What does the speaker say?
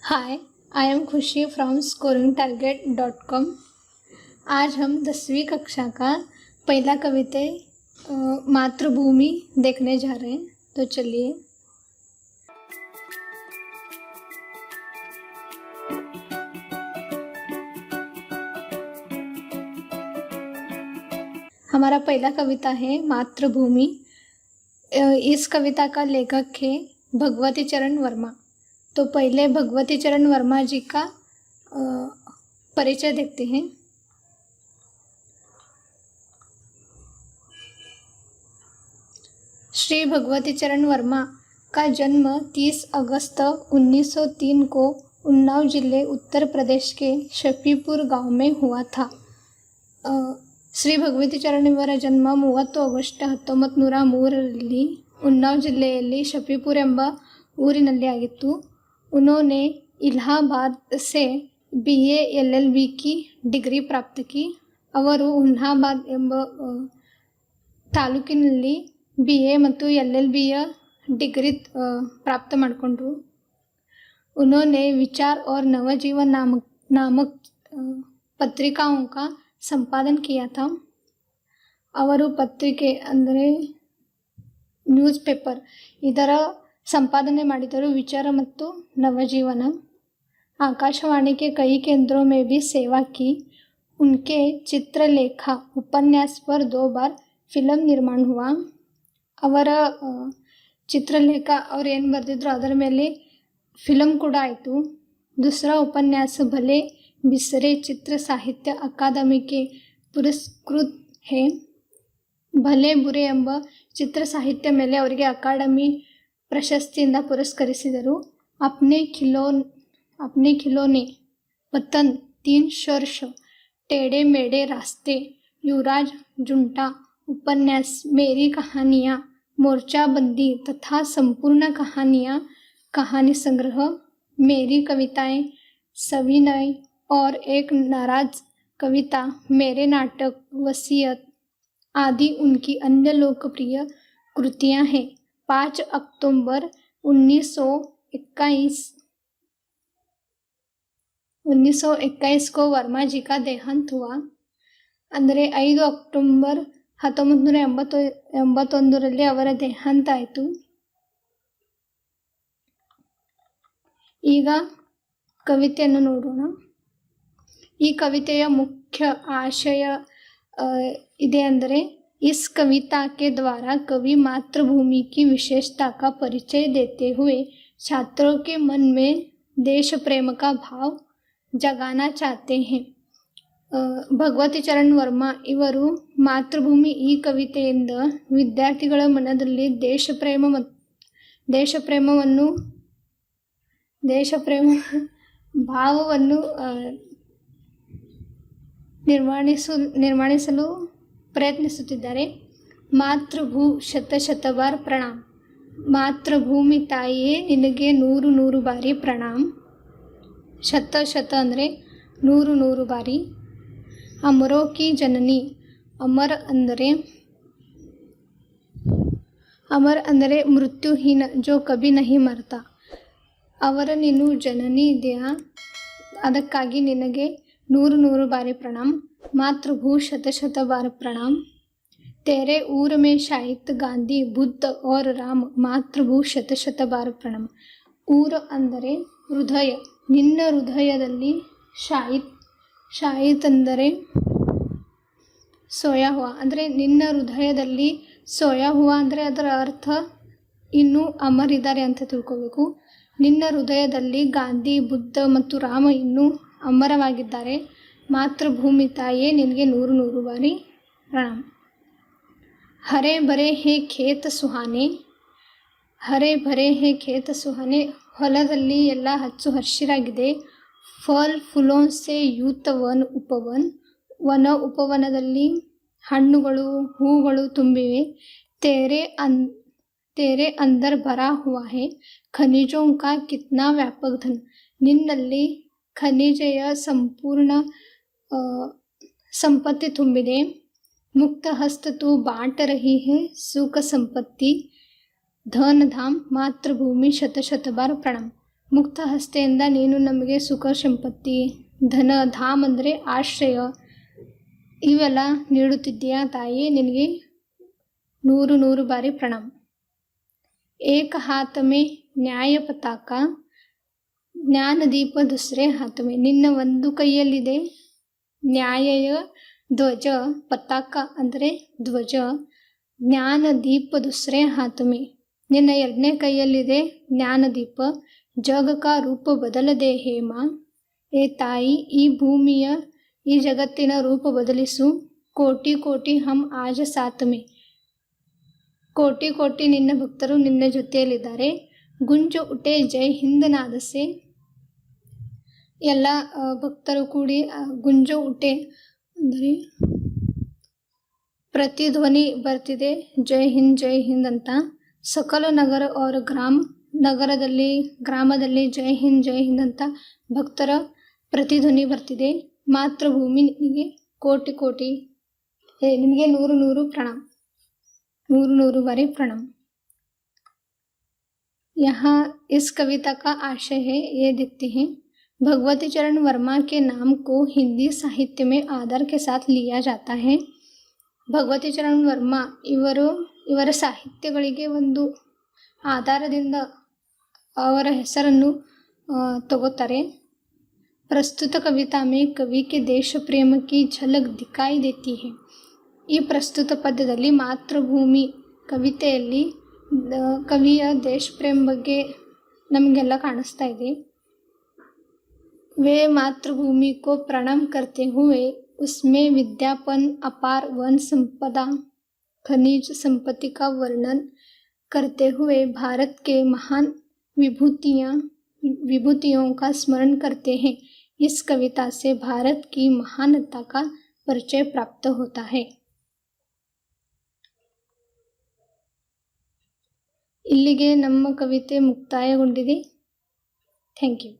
Hi, I am खुशी from scoringtarget.com। आज हम 10वीं कक्षा का पहला कविते मातृभूमि देखने जा रहे हैं। तो चलिए। हमारा पहला कविता है मातृभूमि। इस कविता का लेखक है भगवती चरण वर्मा। तो पहले भगवती चरण वर्मा जी का परिचय देखते हैं। श्री भगवती चरण वर्मा का जन्म 30 अगस्त 1903 को उन्नाव जिले उत्तर प्रदेश के शफीपुर गांव में हुआ था। ಶ್ರೀ ಭಗವತಿ ಚರಣ್ ಇವರ ಜನ್ಮ 30 ಆಗಸ್ಟ್ 1903ರಲ್ಲಿ ಉನ್ನಾವ್ ಜಿಲ್ಲೆಯಲ್ಲಿ ಶಫೀಪುರ್ ಎಂಬ ಊರಿನಲ್ಲಿ ಆಗಿತ್ತು। उन्होंने इलाहाबाद से BA LLB की डिग्री प्राप्त की। ಅವರು ಹುಮ್ನಾಬಾದ್ ಎಂಬ ತಾಲೂಕಿನಲ್ಲಿ BA ಮತ್ತು LLBಯ डिग्री प्राप्त ಮಾಡಿಕೊಂಡ್ರು। उन्होंने विचार और नवजीवन नामक पत्रिकाओं का संपादन किया था। ಅವರು ಪತ್ರಿಕೆ ಅಂದರೆ ನ್ಯೂಸ್ ಪೇಪರ್ ಇದರ संपादने ಮಾಡಿದರು। विचार ಮತ್ತು नवजीवन। आकाशवाणी के कई केंद्रों में भी सेवा की। उनके चित्रलेखा उपन्यास पर 2 बार फिल्म निर्माण हुआ। ಅವರ ಚಿತ್ರಲೇಖ ಅವ್ರು ಏನು ಬರೆದಿದ್ರು ಅದರ ಮೇಲೆ ಫಿಲಮ್ ಕೂಡ ಆಯಿತು। दूसरा उपन्यास भले बिसरे चित्र साहित्य अकादमी के पुरस्कृत है। भले बुरे ಎಂಬ ಚಿತ್ರ ಸಾಹಿತ್ಯ ಮೇಲೆ ಅವರಿಗೆ ಅಕಾಡೆಮಿ ಪ್ರಶಸ್ತಿಯಿಂದ ಪುರಸ್ಕರಿಸಿದರು। अपने खिलौने वतन 3 वर्ष टेढ़े मेढ़े रास्ते युवराज जुंटा उपन्यास मेरी कहानियाँ मोर्चाबंदी तथा संपूर्ण कहानी संग्रह मेरी कविताएं सविनय और एक नाराज कविता मेरे नाटक वसीयत आदि उनकी अन्य लोकप्रिय कृतियां हैं। 5 अक्टूबर 1921 को वर्मा जी का देहांत हुआ। ಅಂದರೆ 5 ಅಕ್ಟೋಬರ್ 1981ರಲ್ಲಿ ಅವರ ದೇಹಾಂತ ಆಯಿತು। ಈಗ ಕವಿತೆಯನ್ನು ನೋಡೋಣ। ಈ ಕವಿತೆಯ ಮುಖ್ಯ ಆಶಯ ಇದೆ ಅಂದರೆ इस कविता के द्वारा कवि मातृभूमि की विशेषता का परिचय देते हुए छात्रों के मन में देश प्रेम का भाव जगाना चाहते हैं। ಭಗವತಿ ಚರಣ್ ವರ್ಮಾ ಇವರು ಮಾತೃಭೂಮಿ ಈ ಕವಿತೆಯಿಂದ ವಿದ್ಯಾರ್ಥಿಗಳ ಮನದಲ್ಲಿ ದೇಶಪ್ರೇಮ ಭಾವವನ್ನು ನಿರ್ಮಾಣಿಸಲು ಪ್ರಯತ್ನಿಸುತ್ತಿದ್ದಾರೆ। ಮಾತೃಭೂ ಶತಶತಬಾರ್ ಪ್ರಣಾಮ್। ಮಾತೃಭೂಮಿ ತಾಯಿಯೇ ನಿನಗೆ 100 ಬಾರಿ ಪ್ರಣಾಮ್। ಶತ ಅಂದರೆ 100 ಬಾರಿ। ಅಮರೋ ಕಿ ಜನನಿ। ಅಮರ್ ಅಂದರೆ ಮೃತ್ಯುಹೀನ ಜೋ ಕಭಿ ನಹಿ ಮರ್ತಾ। ಅವರ ನೀನು ಜನನಿ ಇದೆಯಾ, ಅದಕ್ಕಾಗಿ ನಿನಗೆ 100 ಬಾರಿ ಪ್ರಣಾಮ್। मातृभू शत बार प्रणाम। तेरे ऊर में शाहिद गांधी बुद्ध और राम मातृभू शत बार प्रणाम। ಊರ ಅಂದರೆ ಹೃದಯ, ನಿನ್ನ ಹೃದಯದಲ್ಲಿ ಶಾಹಿದ್ ಅಂದರೆ ಸೋಯಾ ಹುವಾ, ಅಂದರೆ ನಿನ್ನ ಹೃದಯದಲ್ಲಿ ಸೋಯಾ ಹುವಾ ಅಂದರೆ ಅದರ ಅರ್ಥ ಇನ್ನೂ ಅಮರಿದ್ದಾರೆ ಅಂತ ತಿಳ್ಕೋಬೇಕು। ನಿನ್ನ ಹೃದಯದಲ್ಲಿ ಗಾಂಧಿ ಬುದ್ಧ ಮತ್ತು ರಾಮ ಇನ್ನೂ ಅಮರವಾಗಿದ್ದಾರೆ। ಮಾತೃಭೂಮಿ ತಾಯಿಯೇ ನಿನಗೆ 100 ಬಾರಿ ಪ್ರಣಾಮ್। ಹರೆ ಭರೆ ಹೇ ಖೇತ ಸುಹಾನೆ। ಹರೆ ಭರೆ ಹೇ ಖೇತ ಸುಹಾನೆ ಹೊಲದಲ್ಲಿ ಎಲ್ಲ ಹಚ್ಚು ಹಸಿರಾಗಿದೆ। ಫಲ್ ಫುಲೋನ್ ಸೆ ಯೂತ್ ವನ್ ಉಪವನ್ ವನ ಉಪವನದಲ್ಲಿ ಹಣ್ಣುಗಳು ಹೂಗಳು ತುಂಬಿವೆ। तेरे अंदर भरा हुआ है खनिजों का कितना व्यापक धन। ನಿನ್ನಲ್ಲಿ ಖನಿಜಯ ಸಂಪೂರ್ಣ संपत्ति ತುಂಬಿದೆ। मुक्त हस्त तू बांट रही है सुख संपत्ति धन धाम। मातृभूमि शत बार प्रणाम। ಮುಕ್ತ ಹಸ್ತೆಯಿಂದ ನೀನು ನಮಗೆ ಸುಖ ಸಂಪತ್ತಿ, ಧನ, ಧಾಮ್ ಅಂದರೆ ಆಶ್ರಯ ಇವೆಲ್ಲ ನೀಡುತ್ತಿದ್ದೀಯಾ ತಾಯಿ, ನಿನಗೆ 100 ಬಾರಿ ಪ್ರಣಾಮ. ಏಕ ಹಾತ್ ಮೇ ನ್ಯಾಯ ಪತಾಕ ಜ್ಞಾನ ದೀಪ ದುಸ್ರೆ ಹಾತ್ ಮೇ, ನಿನ್ನ ಒಂದು ಕೈಯಲ್ಲಿದೆ ನ್ಯಾಯ ಧ್ವಜ, ಪತಾಕ ಅಂದರೆ ಧ್ವಜ, ಜ್ಞಾನ ದೀಪ ದುಸ್ರೆ ಹಾತ್ ಮೇ, ನಿನ್ನ ಎರಡನೇ ಕೈಯಲ್ಲಿದೆ ಜ್ಞಾನದೀಪ, ಜಗ ಕಾ ರೂಪ ಬದಲದೆ ಹೇ ಮಾ, ಏ ತಾಯಿ ಈ ಭೂಮಿಯ ಈ ಜಗತ್ತಿನ ರೂಪ ಬದಲಿಸು. ಕೋಟಿ ಕೋಟಿ ಹಮ್ ಆಜ ಸಾತ್ ಮೇ, ಕೋಟಿ ಕೋಟಿ ನಿನ್ನ ಭಕ್ತರು ನಿನ್ನ ಜೊತೆಯಲ್ಲಿದ್ದಾರೆ. ಗುಂಜು ಉಟೆ ಜೈ ಹಿಂದ್ ನಾದಸೆ, ಎಲ್ಲ ಭಕ್ತರು ಕೂಡಿ ಗುಂಜು ಉಟೆ ಅಂದರೆ ಪ್ರತಿಧ್ವನಿ ಬರ್ತಿದೆ ಜೈ ಹಿಂದ್ ಅಂತ. ಸಕಲ ನಗರ और ನಗರದಲ್ಲಿ ಗ್ರಾಮದಲ್ಲಿ ಜೈ ಹಿಂದ್ ಅಂತ ಭಕ್ತರ ಪ್ರತಿಧ್ವನಿ ಬರ್ತಿದೆ. ಮಾತೃಭೂಮಿ ನಿನಗೆ ಕೋಟಿ ಕೋಟಿ, ನಿನಗೆ 100 ಪ್ರಣಾಮ, 100 बारी प्रणाम. यहाँ इस कविता का आशय है, ये देखते हैं. भगवती चरण वर्मा के नाम को हिंदी साहित्य में आदर के साथ लिया जाता है. ಭಗವತಿ ಚರಣ್ ವರ್ಮಾ ಇವರ ಸಾಹಿತ್ಯಗಳಿಗೆ ಒಂದು ಆಧಾರದಿಂದ ಅವರ ಹೆಸರನ್ನು ತಗೋತಾರೆ. ಪ್ರಸ್ತುತ ಕವಿತಾ ಮೇ ಕವಿ ಕೆ ದೇಶ ಪ್ರೇಮ ಕಿ ಝಲಕ್ ದಿಖಾಯಿ ದೇತಿ ಹೈ. ಈ ಪ್ರಸ್ತುತ ಪದ್ಯದಲ್ಲಿ ಮಾತೃಭೂಮಿ ಕವಿತೆಯಲ್ಲಿ ಕವಿಯ ದೇಶ ಪ್ರೇಮ ಬಗ್ಗೆ ನಮಗೆಲ್ಲ ಕಾಣಿಸ್ತಾ ಇದೆ. वे मातृभूमि को प्रणाम करते हुए उसमें विद्यापन, अपार वन संपदा, खनिज संपत्ति का वर्णन करते हुए भारत के महान विभूतियों का स्मरण करते हैं. इस कविता से भारत की महानता का परिचय प्राप्त होता है. ಇಲ್ಲಿಗೆ ನಮ್ಮ ಕವಿತೆ ಮುಕ್ತಾಯಗೊಂಡಿದೆ. Thank you.